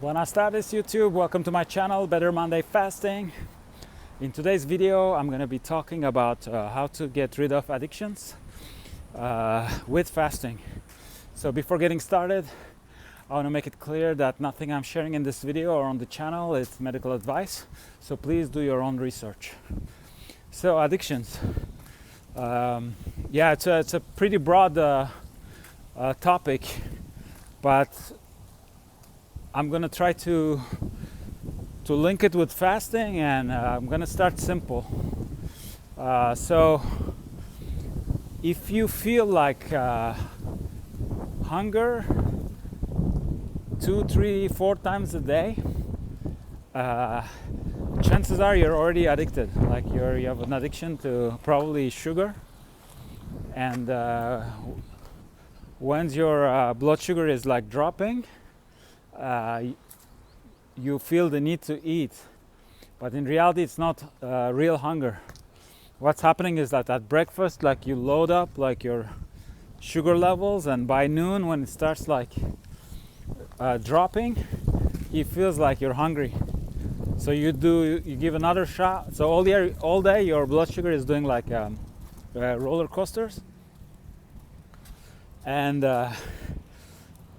Buenas tardes YouTube, welcome to my channel Better Monday Fasting. In today's video I'm going to be talking about how to get rid of addictions with fasting. So before getting started, I want to make it clear that nothing I'm sharing in this video or on the channel is medical advice, so please do your own research. So addictions, it's a pretty broad topic, but I'm gonna try to link it with fasting, and I'm gonna start simple. So if you feel like hunger 2, 3, 4 times a day, chances are you're already addicted. Like you have an addiction to probably sugar, and once your blood sugar is like dropping, you feel the need to eat, but in reality it's not real hunger. What's happening is that at breakfast, like, you load up like your sugar levels, and by noon when it starts like dropping, it feels like you're hungry, so you give another shot. So all day your blood sugar is doing like roller coasters. And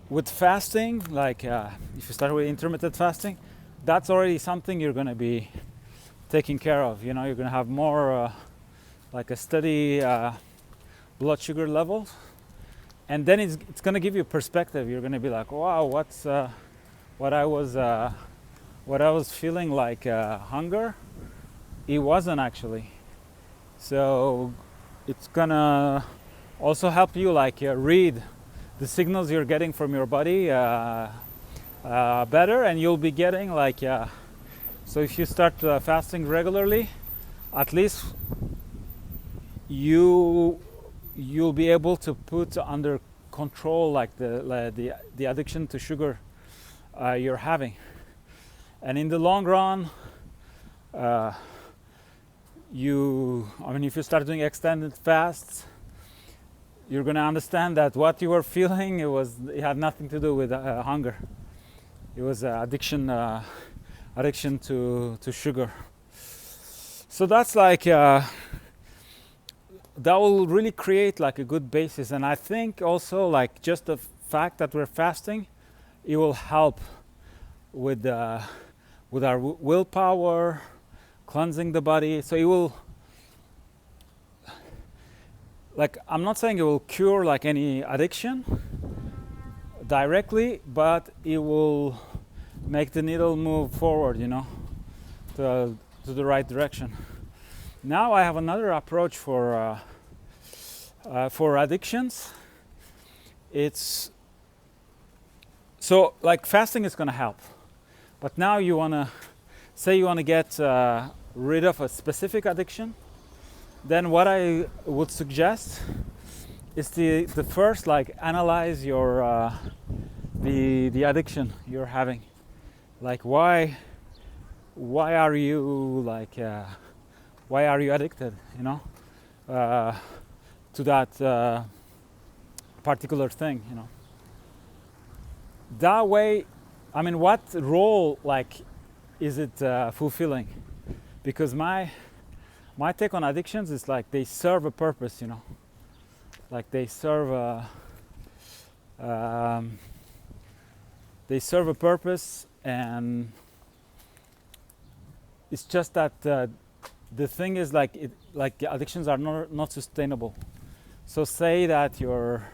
with fasting, like if you start with intermittent fasting, that's already something you're going to be taking care of. You know, you're going to have more like a steady blood sugar level, and then it's going to give you perspective. You're going to be like, wow, what's what I was feeling like hunger, it wasn't actually. So it's going to also help you like read the signals you're getting from your body better, and you'll be getting like so if you start fasting regularly, at least you'll be able to put under control like the addiction to sugar you're having. And in the long run, if you start doing extended fasts, you're going to understand that what you were feeling, it had nothing to do with hunger. It was addiction to sugar. So that's like that will really create like a good basis. And I think also like just the fact that we're fasting, it will help with our willpower, cleansing the body. So it will, like, I'm not saying it will cure like any addiction directly, but it will make the needle move forward, you know, to the right direction. Now I have another approach for addictions. It's so like fasting is going to help, but now you want to get rid of a specific addiction. Then what I would suggest is the first, like, analyze your the addiction you're having. Like why are you like why are you addicted, you know, to that particular thing, you know. That way, I mean, what role like is it fulfilling? Because my take on addictions is like they serve a purpose, you know, like they serve a purpose, and it's just that the thing is like addictions are not sustainable. So say that your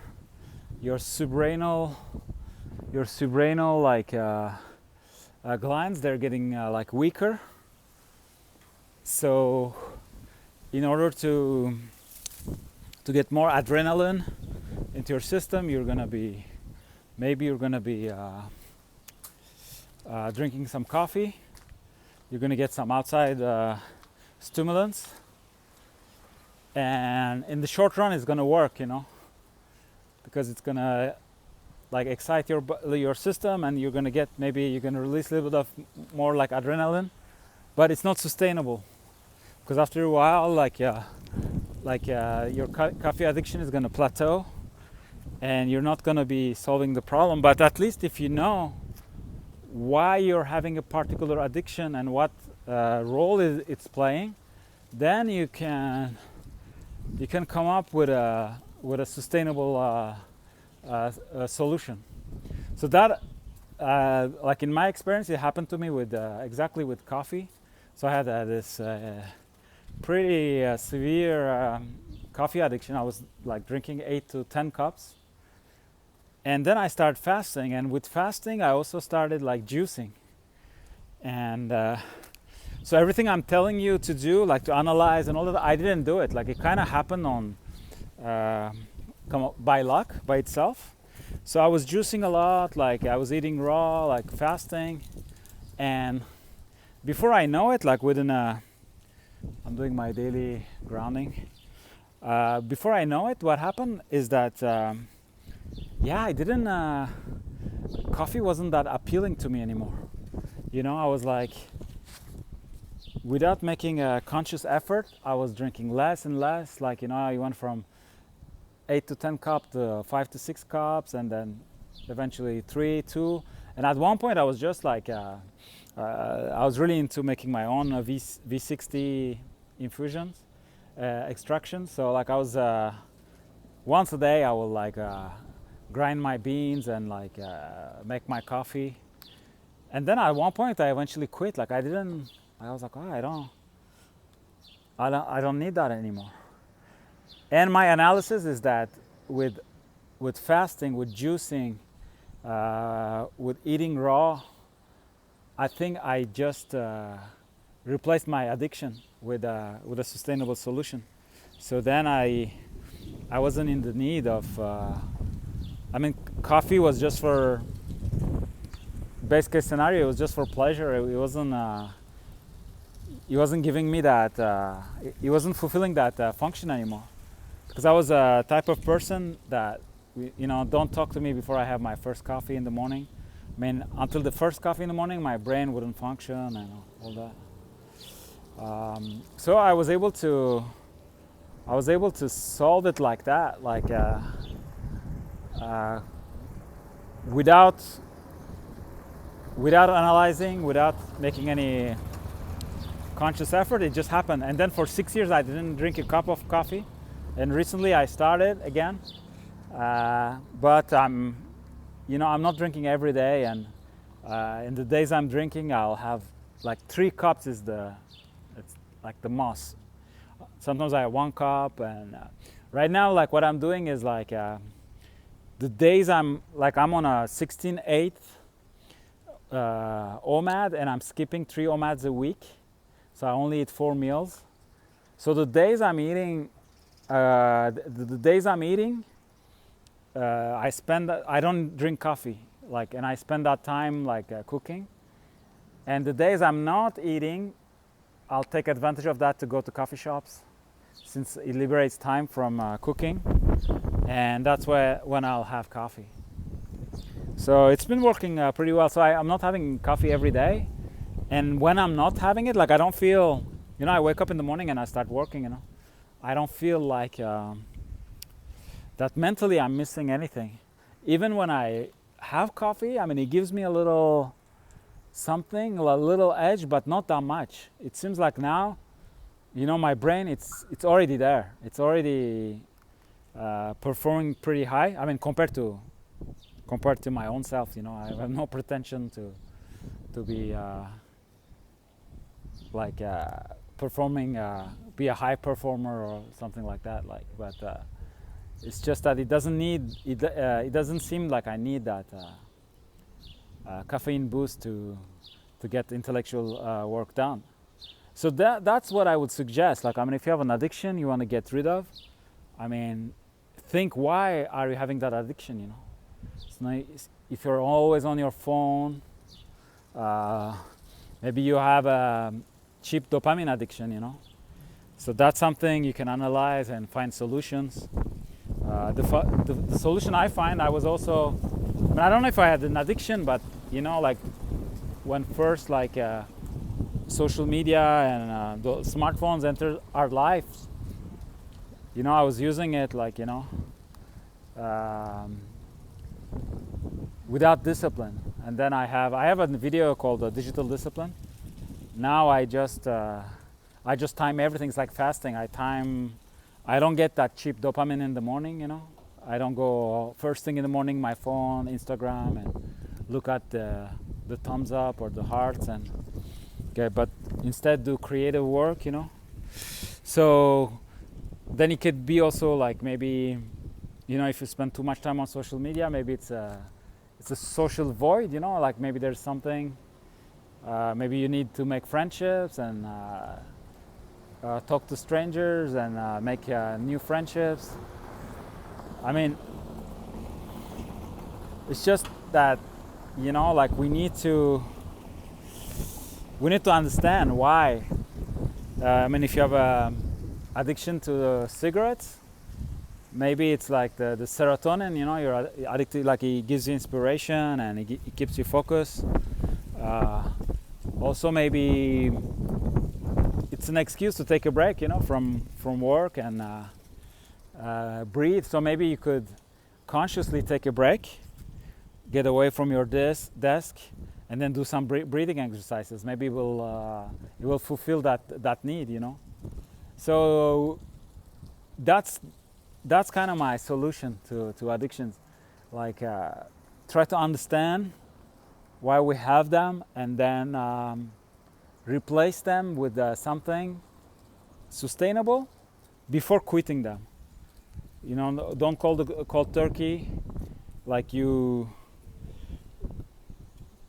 subrenal like glands, they're getting like weaker. So in order to get more adrenaline into your system, you're gonna be drinking some coffee. You're gonna get some outside stimulants, and in the short run, it's gonna work, you know, because it's gonna like excite your system, and you're gonna release a little bit of more like adrenaline, but it's not sustainable. Because after a while, your coffee addiction is going to plateau, and you're not going to be solving the problem. But at least if you know why you're having a particular addiction and what role it's playing, then you can come up with a sustainable solution. So that, like in my experience, it happened to me with exactly with coffee. So I had this pretty severe coffee addiction. I was like drinking 8 to 10 cups, and then I started fasting. And with fasting, I also started like juicing. And so everything I'm telling you to do, like to analyze and all that, I didn't do it. Like it kind of happened on by luck, by itself. So I was juicing a lot, like I was eating raw, like fasting, and before I know it, like within I'm doing my daily grounding. Before I know it, what happened is that I didn't. Coffee wasn't that appealing to me anymore. You know, I was like, without making a conscious effort, I was drinking less and less. Like, you know, I went from 8 to 10 cups to 5 to 6 cups, and then eventually 3, 2. And at one point, I was just like, I was really into making my own V60 infusions, extractions. So like I was, once a day, I will like grind my beans and like make my coffee. And then at one point, I eventually quit. Like I was like, oh, I don't need that anymore. And my analysis is that with fasting, with juicing, with eating raw, I think I just replaced my addiction with a sustainable solution. So then I wasn't in the need of. Coffee was just for best case scenario. It was just for pleasure. It wasn't. It wasn't giving me that. It wasn't fulfilling that function anymore. Because I was a type of person that, don't talk to me before I have my first coffee in the morning. I mean, until the first coffee in the morning, my brain wouldn't function and all that. So I was able to solve it like that, like without analyzing, without making any conscious effort. It just happened. And then for 6 years, I didn't drink a cup of coffee. And recently I started again, but I'm not drinking every day, and in the days I'm drinking, I'll have like 3 cups it's like the most. Sometimes I have 1 cup, and right now, like what I'm doing is like the days I'm on a 16/8 OMAD, and I'm skipping 3 OMADs a week, so I only eat 4 meals. So the days I'm eating. I don't drink coffee, and I spend that time cooking. And the days I'm not eating, I'll take advantage of that to go to coffee shops, since it liberates time from cooking, and that's when I'll have coffee. So it's been working pretty well. So I'm not having coffee every day, and when I'm not having it, like I don't feel, I wake up in the morning and I start working, I don't feel like that mentally I'm missing anything. Even when I have coffee, it gives me a little something, a little edge, but not that much. It seems like now, my brain, it's already there. It's already performing pretty high. Compared to my own self, I have no pretension to be performing, be a high performer or something like that. But it's just that it doesn't seem like I need that caffeine boost to get intellectual work done. So that's what I would suggest. If you have an addiction you want to get rid of, think, why are you having that addiction? It's nice if you're always on your phone. Maybe you have a cheap dopamine addiction, So that's something you can analyze and find solutions. The solution I find, I was also, I don't know if I had an addiction, but when first social media and the smartphones entered our lives, I was using it without discipline. and then I have a video called Digital Discipline. Now I just time everything. It's like fasting. I don't get that cheap dopamine in the morning, you know. I don't go first thing in the morning, my phone, Instagram, and look at the thumbs up or the hearts, and okay, but instead do creative work, you know. So then it could be also like, maybe, you know, if you spend too much time on social media, maybe it's a social void, you know, like maybe there's something, maybe you need to make friendships and talk to strangers and make new friendships. I mean, it's just that, you know, like we need to understand why. I mean, if you have a addiction to cigarettes, maybe it's like the serotonin, you know, you're addicted, like it gives you inspiration and it keeps you focused. Also, maybe it's an excuse to take a break, you know, from work and breathe. So maybe you could consciously take a break, get away from your desk, and then do some breathing exercises. Maybe it will fulfill that need, you know. So that's kind of my solution to addictions. Like try to understand why we have them, and then replace them with something sustainable before quitting them. You know, don't cold turkey. Like you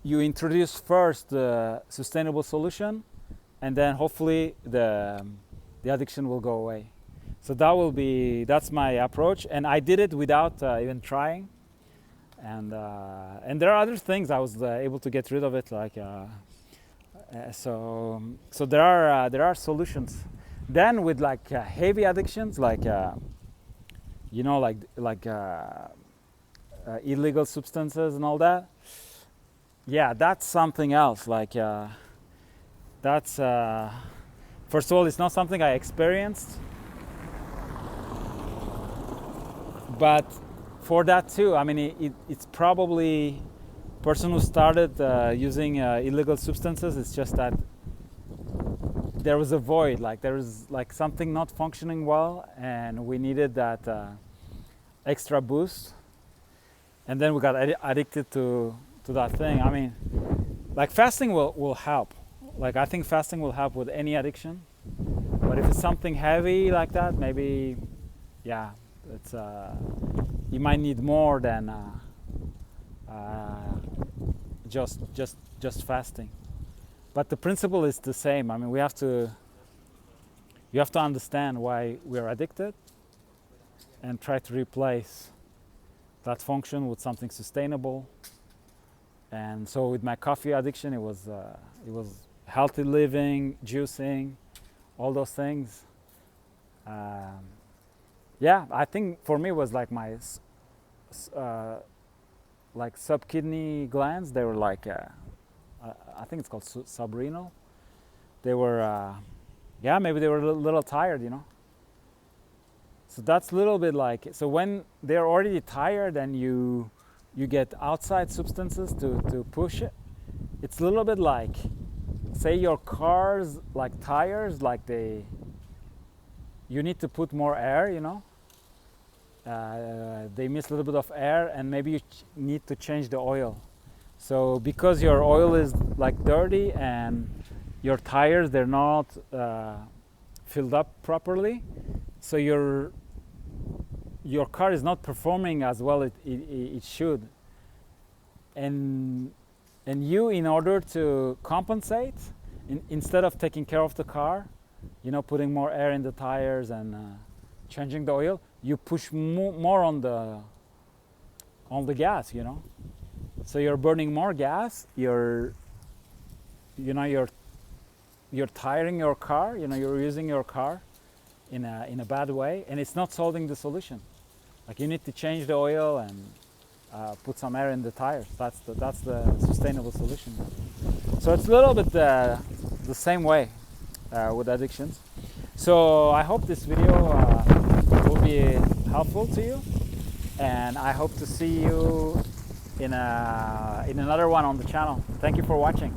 introduce first the sustainable solution, and then hopefully the addiction will go away. So that's my approach, and I did it without even trying. And there are other things I was able to get rid of it, like so there are solutions. Then with like heavy addictions, like you know, like illegal substances and all that. Yeah, that's something else. Like that's first of all, it's not something I experienced, but for that too, I mean, it's probably person who started using illegal substances. It's just that there was a void, like there was like something not functioning well, and we needed that extra boost, and then we got addicted to that thing. I mean, like fasting will help. Like I think fasting will help with any addiction, but if it's something heavy like that, maybe, yeah, it's you might need more than just fasting. But the principle is the same. I mean, you have to understand why we're addicted and try to replace that function with something sustainable. And so with my coffee addiction, it was healthy living, juicing, all those things. Yeah, I think for me it was like my like sub-kidney glands. They were like I think it's called subrenal. They were yeah, maybe they were a little tired, you know. So that's a little bit like, so when they're already tired and you get outside substances to push it, it's a little bit like, say your car's like tires, like you need to put more air, you know. They miss a little bit of air, and maybe you need to change the oil. So because your oil is like dirty and your tires, they're not filled up properly, so your car is not performing as well it should. And you, in order to compensate, instead of taking care of the car, you know, putting more air in the tires and changing the oil, you push more on the gas, you know. So you're burning more gas. You're tiring your car. You know, you're using your car in a bad way, and it's not solving the solution. Like you need to change the oil and put some air in the tires. That's the sustainable solution. So it's a little bit the same way with addictions. So I hope this video will be helpful to you, and I hope to see you in another one on the channel. Thank you for watching.